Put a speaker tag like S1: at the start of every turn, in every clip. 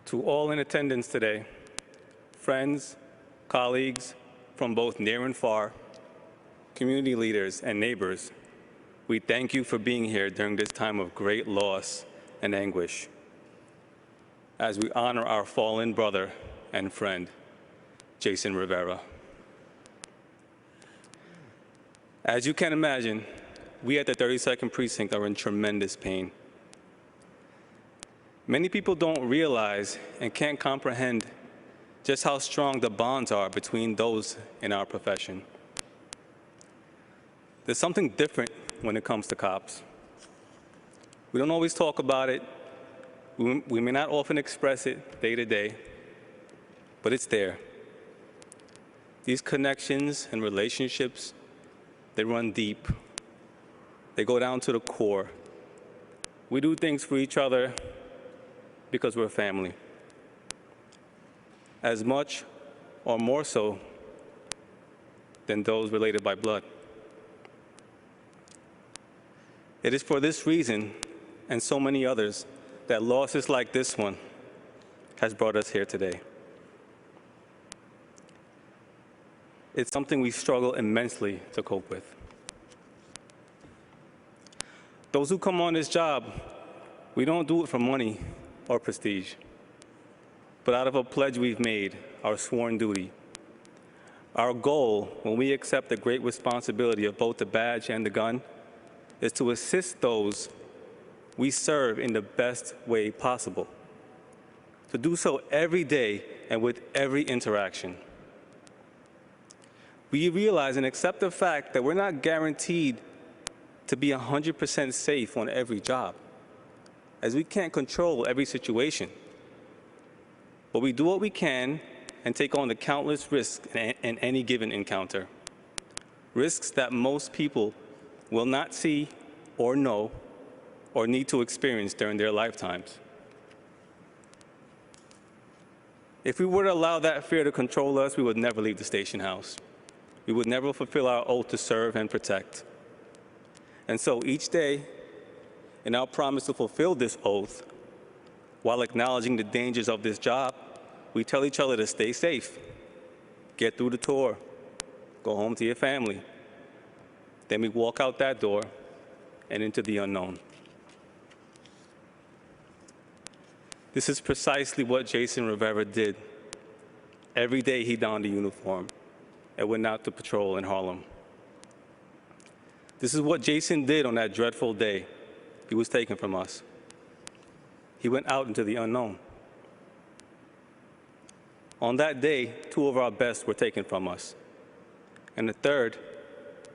S1: To all in attendance today, friends, colleagues from both near and far, community leaders and neighbors, we thank you for being here during this time of great loss and anguish as we honor our fallen brother and friend, Jason Rivera. As you can imagine, we at the 32nd Precinct are in tremendous pain. Many people don't realize and can't comprehend just how strong the bonds are between those in our profession. There's something different when it comes to cops. We don't always talk about it. We may not often express it day to day, but it's there. These connections and relationships, they run deep. They go down to the core. We do things for each other because we're family. As much or more so than those related by blood. It is for this reason, and so many others, that losses like this one has brought us here today. It's something we struggle immensely to cope with. Those who come on this job, we don't do it for money or prestige, but out of a pledge we've made, our sworn duty. Our goal, when we accept the great responsibility of both the badge and the gun, is to assist those we serve in the best way possible. To do so every day and with every interaction. We realize and accept the fact that we're not guaranteed to be 100% safe on every job, as we can't control every situation. But we do what we can and take on the countless risks in any given encounter. Risks that most people will not see or know or need to experience during their lifetimes. If we were to allow that fear to control us, we would never leave the station house. We would never fulfill our oath to serve and protect. And so each day, in our promise to fulfill this oath, while acknowledging the dangers of this job, we tell each other to stay safe, get through the tour, go home to your family. Then we walk out that door and into the unknown. This is precisely what Jason Rivera did. Every day he donned a uniform and went out to patrol in Harlem. This is what Jason did on that dreadful day he was taken from us. He went out into the unknown. On that day, 2 of our best were taken from us. And the third,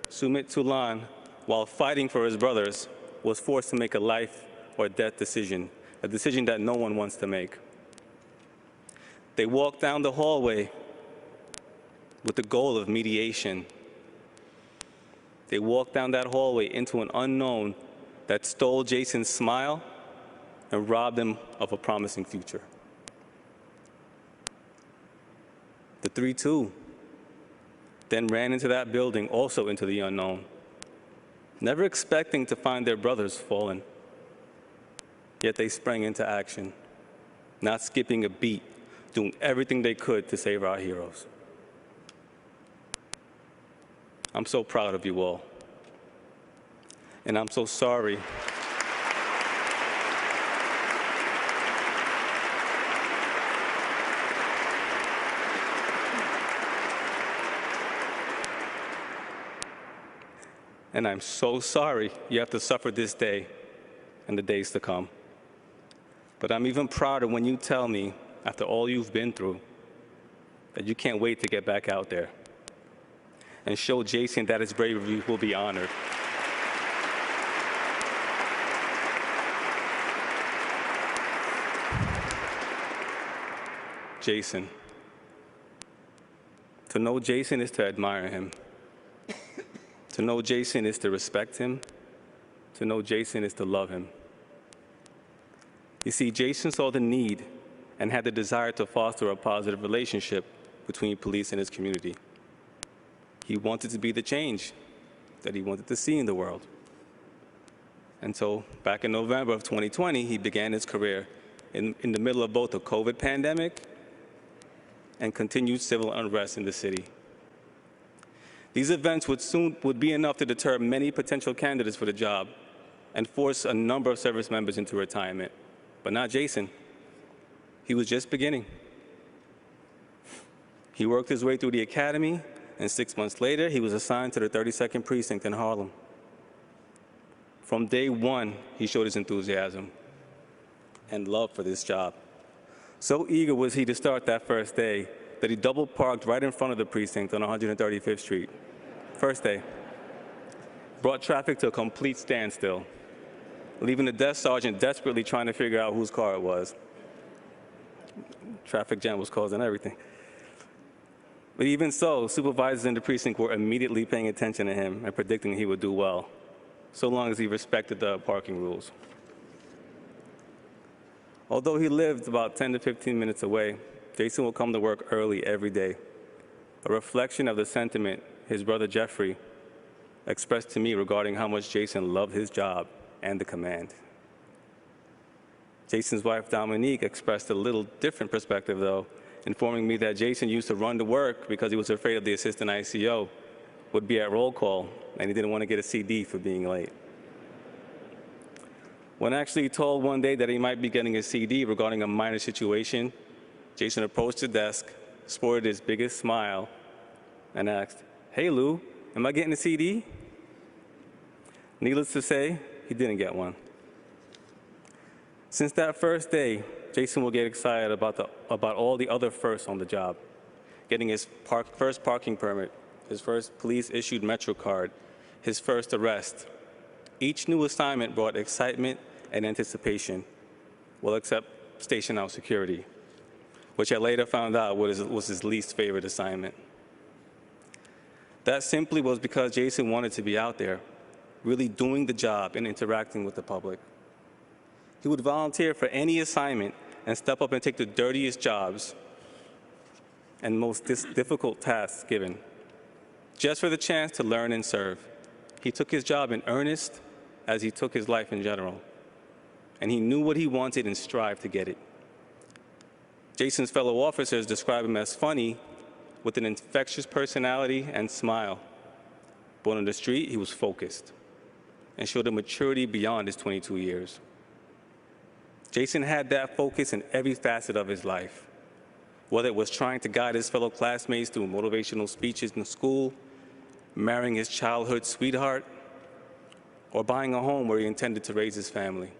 S1: Sumit Tulan, while fighting for his brothers, was forced to make a life or death decision, a decision that no one wants to make. They walked down the hallway with the goal of mediation. They walked down that hallway into an unknown that stole Jason's smile and robbed him of a promising future. The 3-2 then ran into that building, also into the unknown, never expecting to find their brothers fallen. Yet they sprang into action, not skipping a beat, doing everything they could to save our heroes. I'm so proud of you all, and I'm so sorry. And I'm so sorry you have to suffer this day and the days to come. But I'm even prouder when you tell me, after all you've been through, that you can't wait to get back out there and show Jason that his bravery will be honored. Jason. To know Jason is to admire him. To know Jason is to respect him. To know Jason is to love him. You see, Jason saw the need and had the desire to foster a positive relationship between police and his community. He wanted to be the change that he wanted to see in the world. And so back in November of 2020, he began his career in the middle of both the COVID pandemic and continued civil unrest in the city. These events would be enough to deter many potential candidates for the job and force a number of service members into retirement, but not Jason. He was just beginning. He worked his way through the academy, and 6 months later, he was assigned to the 32nd Precinct in Harlem. From day one, he showed his enthusiasm and love for this job. So eager was he to start that first day that he double parked right in front of the precinct on 135th Street. First day. Brought traffic to a complete standstill, leaving the desk sergeant desperately trying to figure out whose car it was. Traffic jam was causing everything. But even so, supervisors in the precinct were immediately paying attention to him and predicting he would do well, so long as he respected the parking rules. Although he lived about 10 to 15 minutes away, Jason would come to work early every day, a reflection of the sentiment his brother Jeffrey expressed to me regarding how much Jason loved his job and the command. Jason's wife, Dominique, expressed a little different perspective, though, informing me that Jason used to run to work because he was afraid of the assistant ICO would be at roll call, and he didn't want to get a CD for being late. When actually told one day that he might be getting a CD regarding a minor situation, Jason approached the desk, sported his biggest smile, and asked, "Hey Lou, am I getting a CD?" Needless to say, he didn't get one. Since that first day, Jason will get excited about all the other firsts on the job. Getting his first parking permit, his first police-issued Metro card, his first arrest. Each new assignment brought excitement and anticipation, well, except station house security, which I later found out was his least favorite assignment. That simply was because Jason wanted to be out there, really doing the job and interacting with the public. He would volunteer for any assignment and step up and take the dirtiest jobs and most difficult tasks given, just for the chance to learn and serve. He took his job in earnest as he took his life in general, and he knew what he wanted and strived to get it. Jason's fellow officers describe him as funny, with an infectious personality and smile. But on the street, he was focused and showed a maturity beyond his 22 years. Jason had that focus in every facet of his life, whether it was trying to guide his fellow classmates through motivational speeches in school, marrying his childhood sweetheart, or buying a home where he intended to raise his family.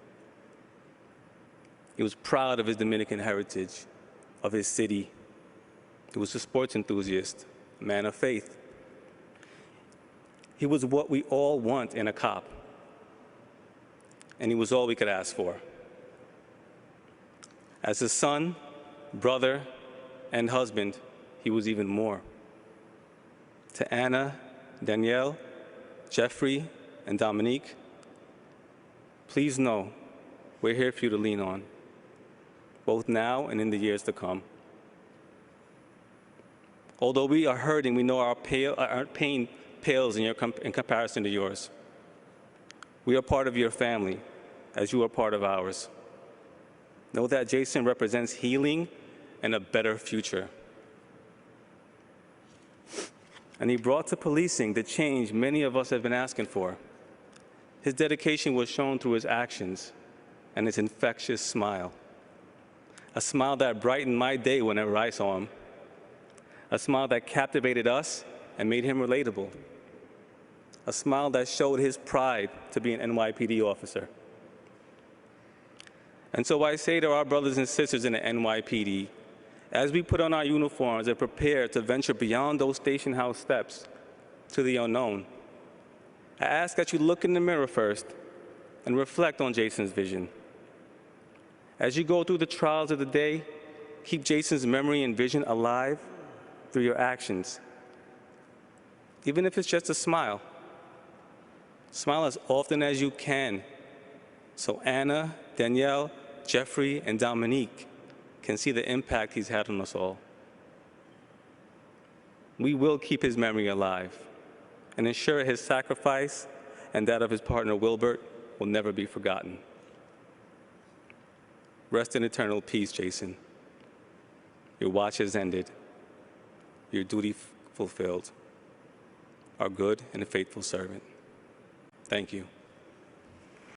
S1: He was proud of his Dominican heritage, of his city. He was a sports enthusiast, a man of faith. He was what we all want in a cop, and he was all we could ask for. As a son, brother, and husband, he was even more. To Anna, Danielle, Jeffrey, and Dominique, please know we're here for you to lean on, both now and in the years to come. Although we are hurting, we know our pain pales in comparison to yours. We are part of your family, as you are part of ours. Know that Jason represents healing and a better future. And he brought to policing the change many of us have been asking for. His dedication was shown through his actions and his infectious smile. A smile that brightened my day whenever I saw him. A smile that captivated us and made him relatable. A smile that showed his pride to be an NYPD officer. And so I say to our brothers and sisters in the NYPD, as we put on our uniforms and prepare to venture beyond those station house steps to the unknown, I ask that you look in the mirror first and reflect on Jason's vision. As you go through the trials of the day, keep Jason's memory and vision alive through your actions. Even if it's just a smile. Smile as often as you can, so Anna, Danielle, Jeffrey, and Dominique can see the impact he's had on us all. We will keep his memory alive and ensure his sacrifice and that of his partner Wilbert will never be forgotten. Rest in eternal peace, Jason. Your watch has ended. Your duty fulfilled. Our good and faithful servant. Thank you.